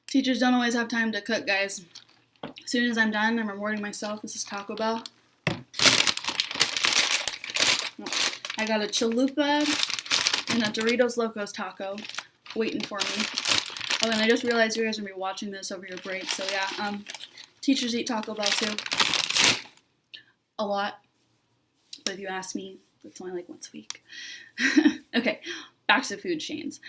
Teachers don't always have time to cook, guys. As soon as I'm done, I'm rewarding myself. This is Taco Bell. I got a chalupa and a Doritos Locos taco waiting for me. Oh, and I just realized you guys are going to be watching this over your break. So yeah, teachers eat Taco Bell too. A lot. But if you ask me, it's only like once a week. Okay, back to food chains.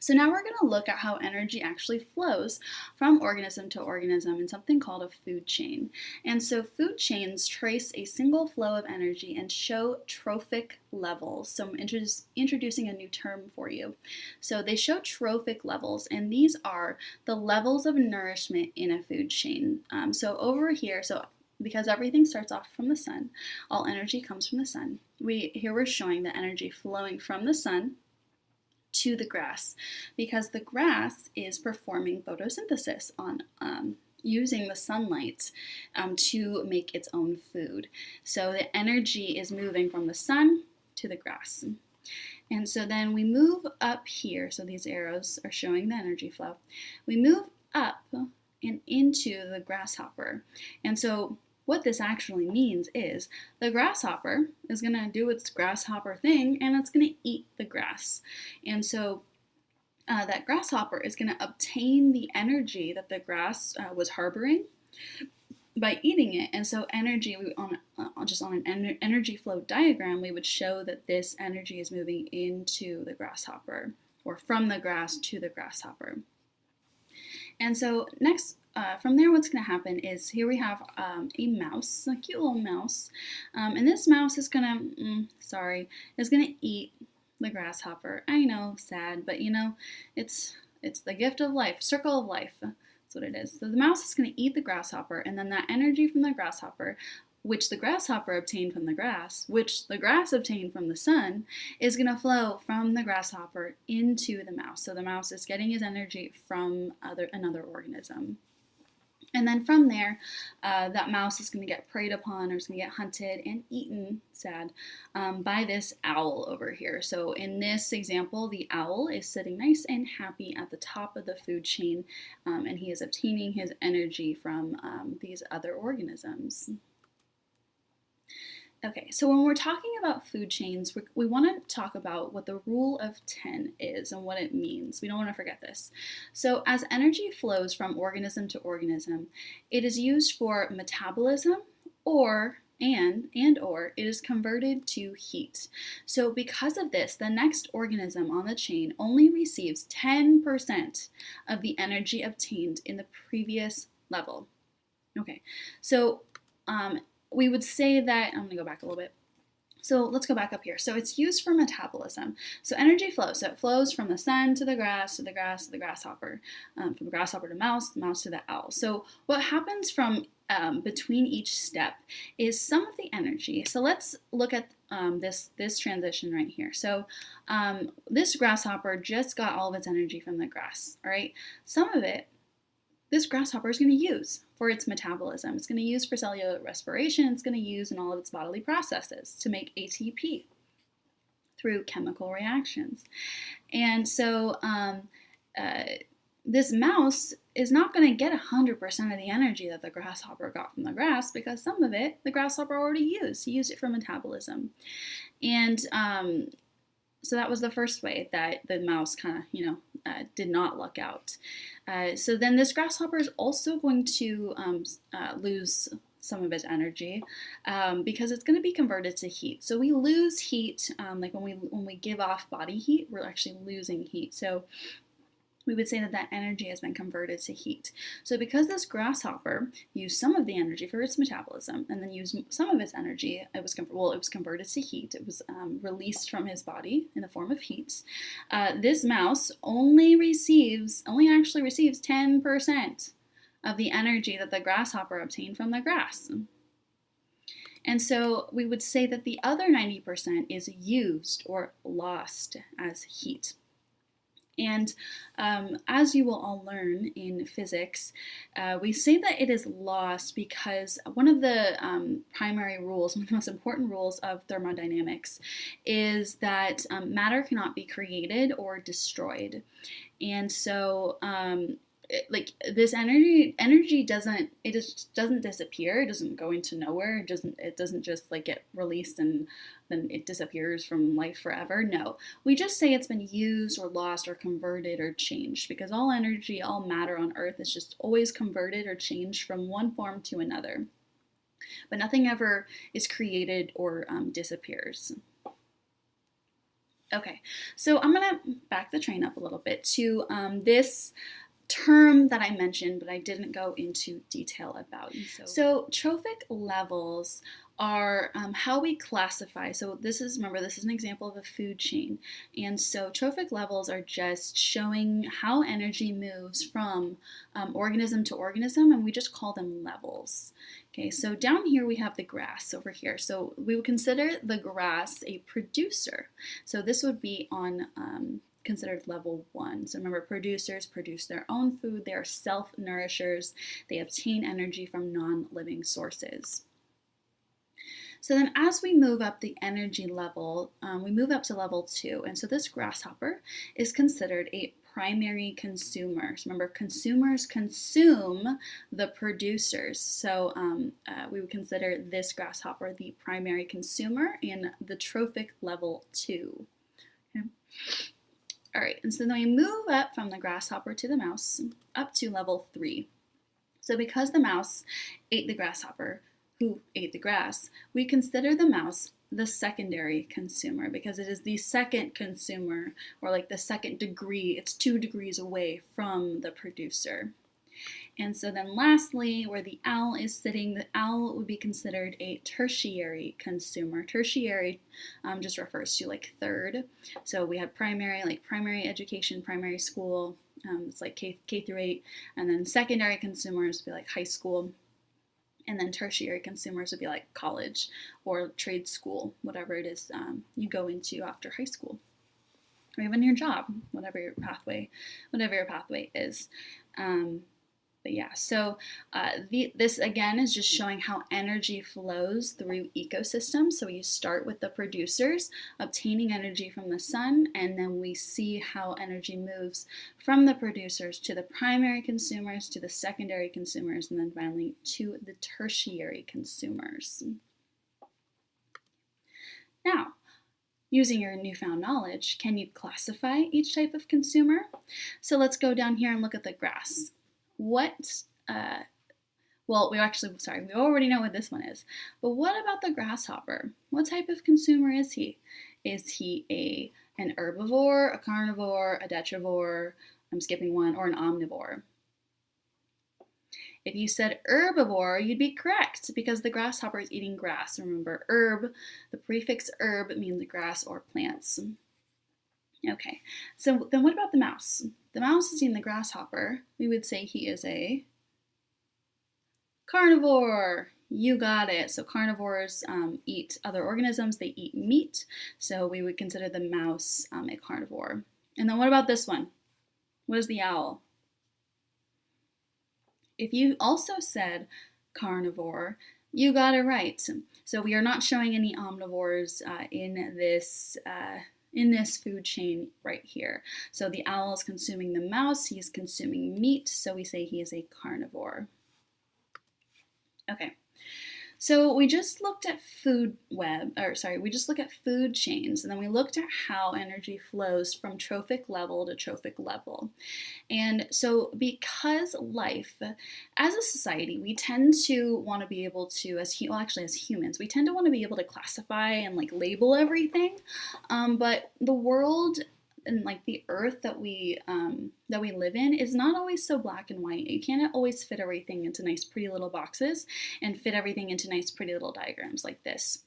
So now we're going to look at how energy actually flows from organism to organism in something called a food chain. And so food chains trace a single flow of energy and show trophic levels. So I'm introducing a new term for you. So they show trophic levels, and these are the levels of nourishment in a food chain. So over here, because everything starts off from the sun, all energy comes from the sun. Here we're showing the energy flowing from the sun to the grass, because the grass is performing photosynthesis on using the sunlight to make its own food. So the energy is moving from the sun to the grass. And so then we move up here. So these arrows are showing the energy flow. We move up and into the grasshopper. And so what this actually means is the grasshopper is going to do its grasshopper thing, and it's going to eat the grass. And so that grasshopper is going to obtain the energy that the grass was harboring by eating it. And so energy, on an energy flow diagram, we would show that this energy is moving into the grasshopper, or from the grass to the grasshopper. And so next, from there, what's going to happen is here we have a mouse, a cute little mouse, and this mouse is going to eat the grasshopper. I know, sad, but it's the gift of life, circle of life. That's what it is. So the mouse is going to eat the grasshopper, and then that energy from the grasshopper, which the grasshopper obtained from the grass, which the grass obtained from the sun, is going to flow from the grasshopper into the mouse. So the mouse is getting his energy from another organism. And then from there, that mouse is going to get preyed upon, or is going to get hunted and eaten, sad, by this owl over here. So in this example, the owl is sitting nice and happy at the top of the food chain, and he is obtaining his energy from these other organisms. Okay, so when we're talking about food chains, we want to talk about what the rule of 10 is and what it means. We don't want to forget this. So as energy flows from organism to organism, it is used for metabolism or it is converted to heat. So because of this, the next organism on the chain only receives 10% of the energy obtained in the previous level. Okay, so we would say that, I'm going to go back a little bit. So let's go back up here. So it's used for metabolism. So energy flows. So it flows from the sun to the grass, to the grass, to the grasshopper, from the grasshopper to mouse, the mouse to the owl. So what happens from between each step is some of the energy. So let's look at this transition right here. So this grasshopper just got all of its energy from the grass, all right? Some of it, this grasshopper is going to use for its metabolism. It's going to use for cellular respiration. It's going to use in all of its bodily processes to make ATP through chemical reactions. And so this mouse is not going to get 100% of the energy that the grasshopper got from the grass, because some of it the grasshopper already used. He used it for metabolism. And so that was the first way that the mouse kind of, did not luck out. So then this grasshopper is also going to lose some of its energy because it's going to be converted to heat. So we lose heat, like when we give off body heat, we're actually losing heat. So we would say that energy has been converted to heat. So because this grasshopper used some of the energy for its metabolism and then used some of its energy, it was converted to heat. It was released from his body in the form of heat. This mouse only actually receives 10% of the energy that the grasshopper obtained from the grass. And so we would say that the other 90% is used or lost as heat. And as you will all learn in physics, we say that it is lost because one of the primary rules, one of the most important rules of thermodynamics, is that matter cannot be created or destroyed. And so like this energy doesn't, it just doesn't disappear. It doesn't go into nowhere. It doesn't just like get released and then it disappears from life forever. No, we just say it's been used or lost or converted or changed, because all energy, all matter on earth is just always converted or changed from one form to another, but nothing ever is created or disappears. Okay, so I'm gonna back the train up a little bit to this term that I mentioned, but I didn't go into detail about. So trophic levels are how we classify. So remember, this is an example of a food chain. And so trophic levels are just showing how energy moves from organism to organism, and we just call them levels. Okay, so down here we have the grass over here. So we would consider the grass a producer. So this would be on considered level 1. So remember, producers produce their own food. They are self-nourishers. They obtain energy from non-living sources. So then as we move up the energy level, we move up to level 2. And so this grasshopper is considered a primary consumer. So remember, consumers consume the producers. So we would consider this grasshopper the primary consumer in the trophic level 2. Okay. All right, and so then we move up from the grasshopper to the mouse up to level 3. So because the mouse ate the grasshopper, who ate the grass, we consider the mouse the secondary consumer, because it is the second consumer, or like the second degree. It's 2 degrees away from the producer. And so then lastly, where the owl is sitting, the owl would be considered a tertiary consumer. Tertiary just refers to like third. So we have primary, like primary education, primary school. It's like K through 8. And then secondary consumers would be like high school. And then tertiary consumers would be like college or trade school, whatever it is you go into after high school, or even your job, whatever your pathway is. But yeah, so this again is just showing how energy flows through ecosystems. So we start with the producers obtaining energy from the sun, and then we see how energy moves from the producers to the primary consumers, to the secondary consumers, and then finally to the tertiary consumers. Now, using your newfound knowledge, can you classify each type of consumer? So let's go down here and look at the grass. We already know what this one is. But what about the grasshopper? What type of consumer is he? Is he an herbivore, a carnivore, a detrivore, I'm skipping one, or an omnivore? If you said herbivore, you'd be correct, because the grasshopper is eating grass. Remember, herb, the prefix herb means grass or plants. Okay, so then what about the mouse? The mouse is eating the grasshopper. We would say he is a carnivore. You got it. So carnivores eat other organisms. They eat meat. So we would consider the mouse a carnivore. And then what about this one? What is the owl? If you also said carnivore, you got it right. So we are not showing any omnivores in this food chain right here. So the owl is consuming the mouse, he's consuming meat, so we say he is a carnivore. Okay, so we just looked at food chains, and then we looked at how energy flows from trophic level to trophic level. And so because life, as a society, we tend to want to be able to, as humans, we tend to want to be able to classify and like label everything, but the world and like the earth that we live in is not always so black and white. You can't always fit everything into nice pretty little boxes and fit everything into nice pretty little diagrams like this.